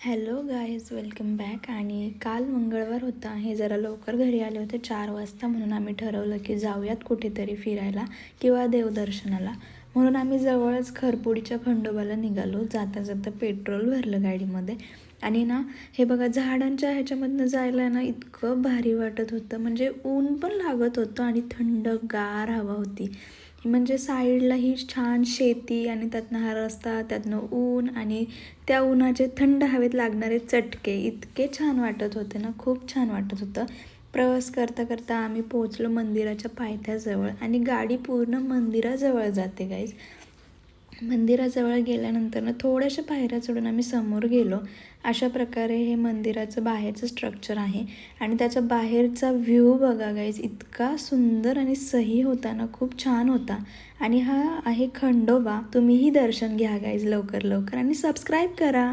Hello guys, welcome back. आणि काल मंगळवार होता, हे जरा लवकर घरी आले होते 4 वाजता, म्हणून आम्ही ठरवलं की जाऊयात कुठेतरी फिरायला किंवा देवदर्शनाला. म्हणून आम्ही जवळच खरपुडीच्या खंडोबाला निघालो. जाता जाता पेट्रोल भरलं गाडीमध्ये. आणि ना, हे बघा, झाडांच्या ह्याच्यामधनं जायला ना इतकं भारी वाटत होतं. म्हणजे ऊन पण लागत होतं आणि थंडगार हवा होती. म्हणजे साईडला ही छान शेती आणि त्यातनं हा रस्ता, त्यातनं ऊन आणि त्या उन्हाचे थंड हवेत लागणारे चटके इतके छान वाटत होते ना, खूप छान वाटत होतं. प्रवास करता करता आम्ही पोहोचलो मंदिराच्या पायथ्याजवळ आणि गाडी पूर्ण मंदिराजवळ जाते गाईज. मंदिराजवळ गेल्यानंतर ना थोड्याशा पायऱ्या चढून आम्ही समोर गेलो. अशा प्रकारे हे मंदिराचं बाहेरचं स्ट्रक्चर आहे आणि त्याच्या बाहेरचा व्ह्यू बघा गाईज, इतका सुंदर आणि सही होता ना, खूप छान होता. आणि हा आहे खंडोबा. तुम्हीही दर्शन घ्या गाईज लवकर लवकर आणि सबस्क्राईब करा.